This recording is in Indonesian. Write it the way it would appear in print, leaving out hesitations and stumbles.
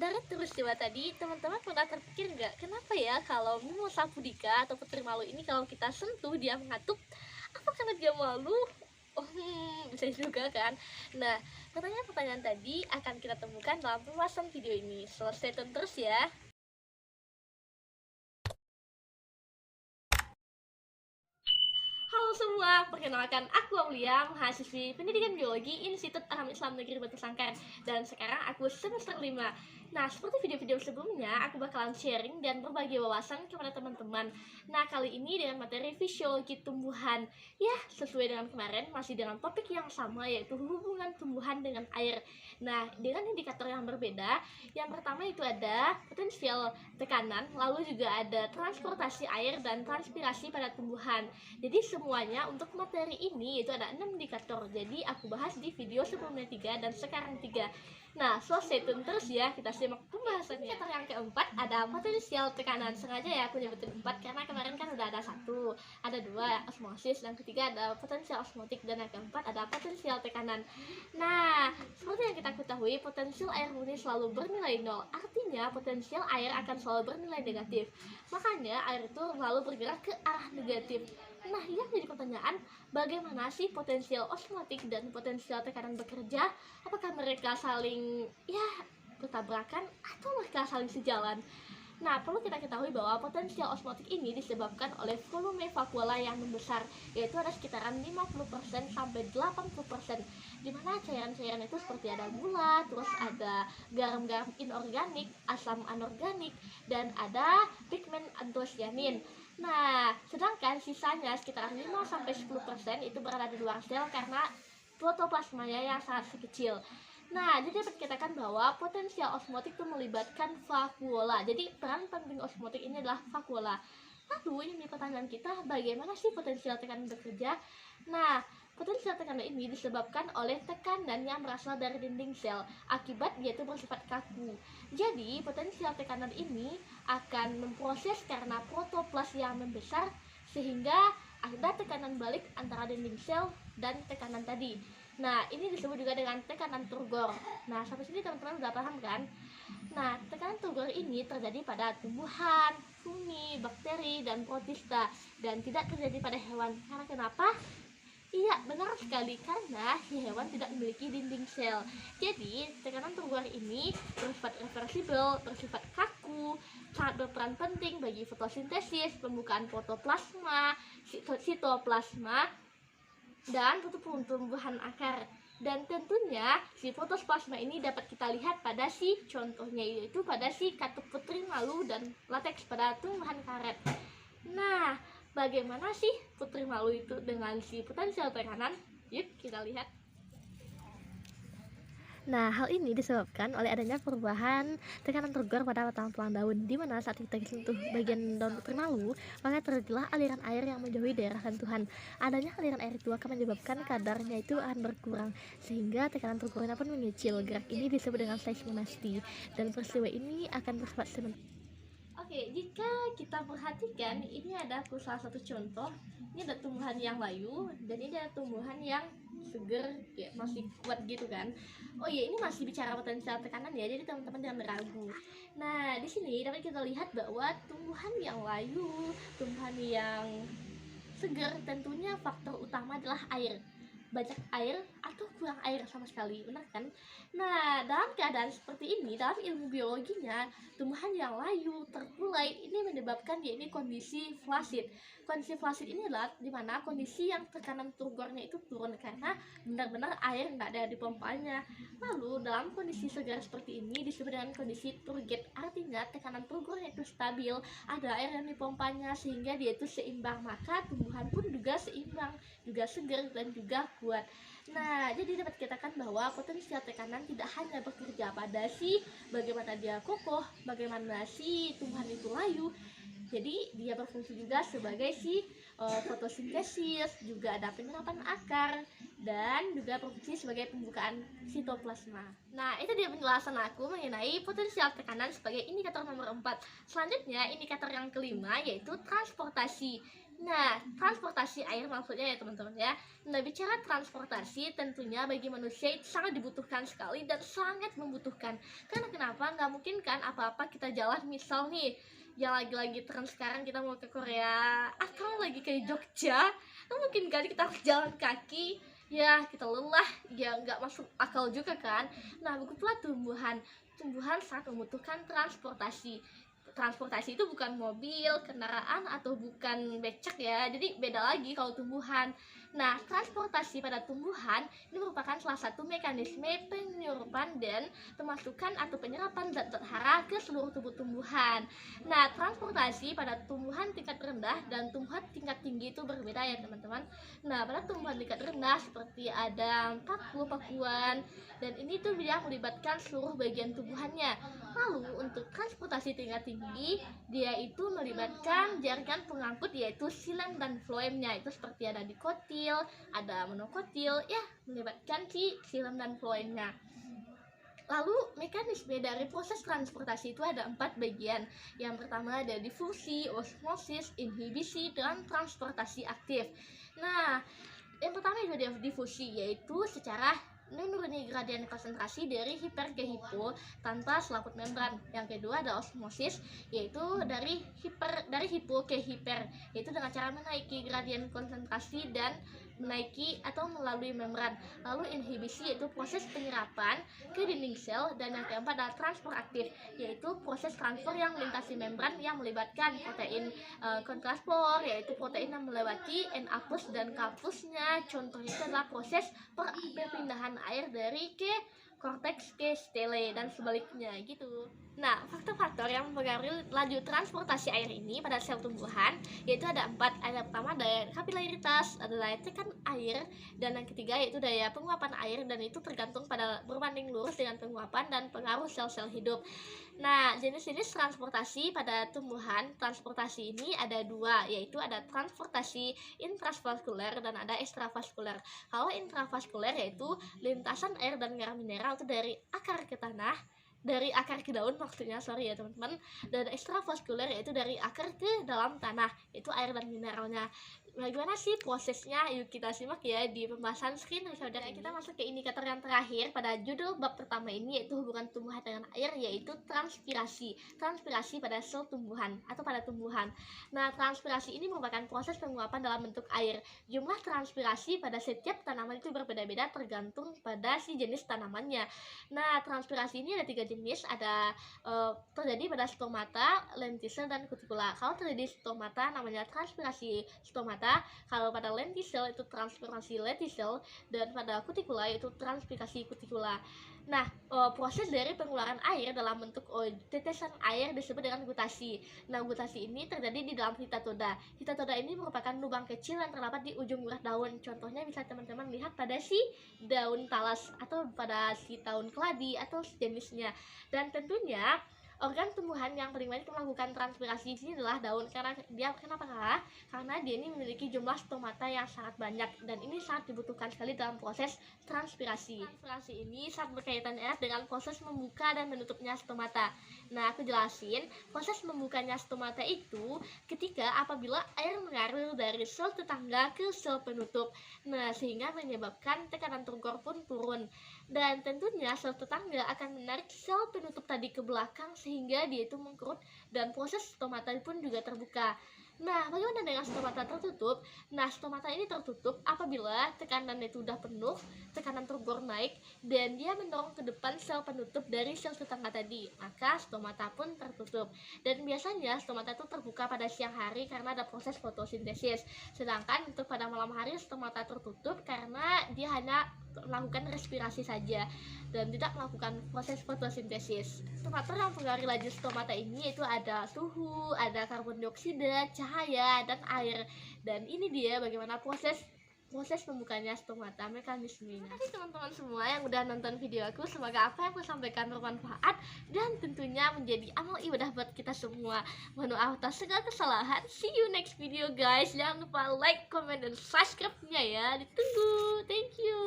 Penasaran terus coba tadi, teman-teman pernah terpikir nggak, kenapa ya kalau Mimosa pudica atau putri malu ini kalau kita sentuh dia mengatup, apa karena dia malu? Oh, bisa juga kan. Nah, pertanyaan-pertanyaan tadi akan kita temukan dalam pembahasan video ini. So, stay tune terus ya. Halo semua, perkenalkan aku Aulia, mahasiswi Pendidikan Biologi Institut Alam Islam Negeri Batu Sangkar. Dan sekarang aku semester 5. Nah, seperti video-video sebelumnya, aku bakalan sharing dan berbagi wawasan kepada teman-teman. Nah, kali ini dengan materi fisiologi tumbuhan. Ya, sesuai dengan kemarin, masih dengan topik yang sama, yaitu hubungan tumbuhan dengan air. Nah, dengan indikator yang berbeda, yang pertama itu ada potensial tekanan, lalu juga ada transportasi air dan transpirasi pada tumbuhan. Jadi semuanya untuk materi ini itu ada 6 indikator. Jadi aku bahas di video sebelumnya 3 dan sekarang 3. Nah, so stay tune terus ya, kita simak pembahasannya. Indikator yang keempat ada potensial tekanan. Sengaja ya aku nyebutin 4 karena kemarin kan udah ada 1, ada 2 osmosis, dan ketiga ada potensial osmotik, dan yang keempat ada potensial tekanan. Nah, seperti yang kita ketahui, potensial air murni selalu bernilai 0. Artinya potensial air akan selalu bernilai negatif. Makanya air itu selalu bergerak ke arah negatif. Nah, yang jadi pertanyaan, bagaimana sih potensial osmotik dan potensial tekanan bekerja? Apakah mereka saling bertabrakan atau mereka saling sejalan? Nah, perlu kita ketahui bahwa potensial osmotik ini disebabkan oleh volume vakuola yang membesar, yaitu ada sekitaran 50% sampai 80%, di mana cairan-cairan itu seperti ada gula, terus ada garam-garam inorganik, asam anorganik, dan ada pigmen antosianin. Nah, sedangkan sisanya sekitar 5-10% itu berada di luar sel karena protoplasmanya yang sangat kecil. Nah, jadi dapat dikatakan bahwa potensial osmotik itu melibatkan vakuola. Jadi peran penting osmotik ini adalah vakuola. Lalu ini pertanyaan kita, bagaimana sih potensial tekanan bekerja? Nah, potensial tekanan ini disebabkan oleh tekanan yang berasal dari dinding sel, akibat dia itu bersifat kaku. Jadi, potensial tekanan ini akan memproses karena protoplas yang membesar, sehingga ada tekanan balik antara dinding sel dan tekanan tadi. Nah, ini disebut juga dengan tekanan turgor. Nah, sampai sini teman-teman udah paham kan? Nah, tekanan turgor ini terjadi pada tumbuhan, fungi, bakteri, dan protista, dan tidak terjadi pada hewan. Karena kenapa? Iya, benar sekali, karena si hewan tidak memiliki dinding sel. Jadi, tekanan turgor ini bersifat reversibel, bersifat kaku, sangat berperan penting bagi fotosintesis, pembukaan protoplasma, sitoplasma, dan pertumbuhan akar. Dan tentunya si protoplasma ini dapat kita lihat pada si contohnya, yaitu pada si katup putri malu dan lateks pada tumbuhan karet. Nah, bagaimana sih putri malu itu dengan si potensial tekanan? Yuk kita lihat. Nah, hal ini disebabkan oleh adanya perubahan tekanan turgor pada batang tulang daun, di mana saat kita sentuh bagian daun putri malu, maka terjadilah aliran air yang menjauhi daerah sentuhan. Adanya aliran air itu akan menyebabkan kadarnya itu akan berkurang, sehingga tekanan turgornya pun mengecil. Gerak ini disebut dengan seismometri, dan peristiwa ini akan bersifat sementara. Oke, jika kita perhatikan, ini ada salah satu contoh. Ini ada tumbuhan yang layu, dan ini ada tumbuhan yang seger, ya, masih kuat gitu kan. Oh iya, ini masih bicara potensial tekanan ya, jadi teman-teman jangan ragu. Nah, di sini dapat kita lihat bahwa tumbuhan yang layu, tumbuhan yang seger, tentunya faktor utama adalah air. Banyak air atau kurang air sama sekali, benar kan? Nah, dalam keadaan seperti ini, dalam ilmu biologinya, tumbuhan yang layu, terkulai, ini menyebabkan dia ini kondisi flasid. Kondisi flasid ini adalah dimana kondisi yang tekanan turgornya itu turun karena benar-benar air nggak ada di pompanya. Lalu dalam kondisi segar seperti ini disebut dengan kondisi turgid, artinya tekanan turgornya itu stabil, ada air yang di pompanya sehingga dia itu seimbang, maka tumbuhan pun juga seimbang, juga segar dan juga kuat. Nah, jadi dapat dikatakan bahwa potensial tekanan tidak hanya bekerja pada si bagaimana dia kokoh, bagaimana si tumbuhan itu layu, jadi dia berfungsi juga sebagai si fotosintesis, juga ada penyerapan akar, dan juga berfungsi sebagai pembukaan sitoplasma. Nah, itu dia penjelasan aku mengenai potensial tekanan sebagai indikator nomor 4. Selanjutnya, indikator yang kelima yaitu transportasi. Nah, transportasi air maksudnya ya teman-teman ya. Nah, bicara transportasi tentunya bagi manusia itu sangat dibutuhkan sekali dan sangat membutuhkan. Karena kenapa? Nggak mungkin kan apa-apa kita jalan, misal nih yang lagi-lagi tren sekarang kita mau ke Korea atau lagi ke Jogja, kan mungkin kali kita harus jalan kaki, ya kita lelah, ya nggak masuk akal juga kan. Nah, begitulah tumbuhan sangat membutuhkan transportasi. Transportasi itu bukan mobil, kendaraan, atau bukan becak ya. Jadi beda lagi kalau tumbuhan. Nah, transportasi pada tumbuhan ini merupakan salah satu mekanisme penyerupan dan pemasukan atau penyerapan zat hara ke seluruh tubuh tumbuhan. Nah, transportasi pada tumbuhan tingkat rendah dan tumbuhan tingkat tinggi itu berbeda ya teman-teman. Nah, pada tumbuhan tingkat rendah seperti ada pakuan, dan ini tuh yang melibatkan seluruh bagian tubuhannya. Lalu untuk transportasi tingkat tinggi, dia itu melibatkan jaringan pengangkut yaitu xilem dan floemnya. Itu seperti ada dikotil, ada monokotil, ya melibatkan si xilem dan floemnya. Lalu mekanisme dari proses transportasi itu ada 4 bagian. Yang pertama ada difusi, osmosis, inhibisi, dan transportasi aktif. Nah, yang pertama itu ada difusi, yaitu secara menuruni gradien konsentrasi dari hiper ke hipo tanpa selaput membran. Yang kedua ada osmosis, yaitu dari hipo ke hiper, yaitu dengan cara menaiki gradien konsentrasi dan menaiki atau melalui membran. Lalu inhibisi yaitu proses penyerapan ke dinding sel, dan yang keempat adalah transfer aktif, yaitu proses transfer yang melintasi membran yang melibatkan protein kontranspor, yaitu protein yang melewati Na+ dan K+. Contohnya itu adalah proses perpindahan air dari ke korteks ke stele dan sebaliknya gitu. Nah, faktor-faktor yang mempengaruhi laju transportasi air ini pada sel tumbuhan yaitu ada 4. Yang pertama daya kapilaritas, ada daya tekan air, dan yang ketiga yaitu daya penguapan air, dan itu tergantung pada berbanding lurus dengan penguapan dan pengaruh sel-sel hidup. Nah, jenis-jenis transportasi pada tumbuhan, transportasi ini ada 2, yaitu ada transportasi intravaskuler dan ada ekstravaskuler. Kalau intravaskuler yaitu lintasan air dan garam mineral itu dari akar ke tanah, dari akar ke daun maksudnya, sorry ya teman-teman. Dan ekstravaskuler yaitu dari akar ke dalam tanah, itu air dan mineralnya. Bagaimana sih prosesnya? Yuk kita simak ya di pembahasan screen recorder. Kita masuk ke indikator yang terakhir pada judul bab pertama ini, yaitu hubungan tumbuhan dengan air, yaitu transpirasi. Transpirasi pada sel tumbuhan atau pada tumbuhan. Nah, transpirasi ini merupakan proses penguapan dalam bentuk air. Jumlah transpirasi pada setiap tanaman itu berbeda-beda tergantung pada si jenis tanamannya. Nah, transpirasi ini ada 3 jenis, ada terjadi pada stomata, lenticel, dan cuticula. Kalau terjadi stomata namanya transpirasi stomata, kalau pada lenticel itu transpirasi lenticel, dan pada cuticula itu transpirasi cuticula. Nah, proses dari pengeluaran air dalam bentuk tetesan air disebut dengan gutasi. Nah, gutasi ini terjadi di dalam hitatoda. Hitatoda ini merupakan lubang kecil yang terdapat di ujung urat daun. Contohnya bisa teman-teman lihat pada si daun talas atau pada si daun keladi atau sejenisnya. Dan tentunya organ tumbuhan yang paling banyak melakukan transpirasi ini adalah daun. Kenapa? Karena dia ini memiliki jumlah stomata yang sangat banyak, dan ini sangat dibutuhkan sekali dalam proses transpirasi. Transpirasi ini sangat berkaitan erat dengan proses membuka dan menutupnya stomata. Nah, aku jelasin. Proses membukanya stomata itu ketika apabila air mengalir dari sel tetangga ke sel penutup. Nah, sehingga menyebabkan tekanan turgor pun turun. Dan tentunya sel tetangga akan menarik sel penutup tadi ke belakang sehingga dia itu mengkerut, dan proses stomata pun juga terbuka. Nah, bagaimana dengan stomata tertutup? Nah, stomata ini tertutup apabila tekanan itu sudah penuh, tekanan turgor naik, dan dia mendorong ke depan sel penutup dari sel tetangga tadi, maka stomata pun tertutup. Dan biasanya stomata itu terbuka pada siang hari karena ada proses fotosintesis. Sedangkan untuk pada malam hari stomata tertutup karena dia hanya melakukan respirasi saja dan tidak melakukan proses fotosintesis. Faktor yang mempengaruhi laju stomata ini yaitu ada suhu, ada karbon dioksida, cahaya, dan air. Dan ini dia bagaimana proses pembukanya stomata, mekanismenya. Terima kasih teman-teman semua yang udah nonton video aku. Semoga apa yang aku sampaikan bermanfaat dan tentunya menjadi amal ibadah buat kita semua. Mohon maaf atas segala kesalahan. See you next video guys. Jangan lupa like, comment, dan subscribe-nya ya. Ditunggu. Thank you.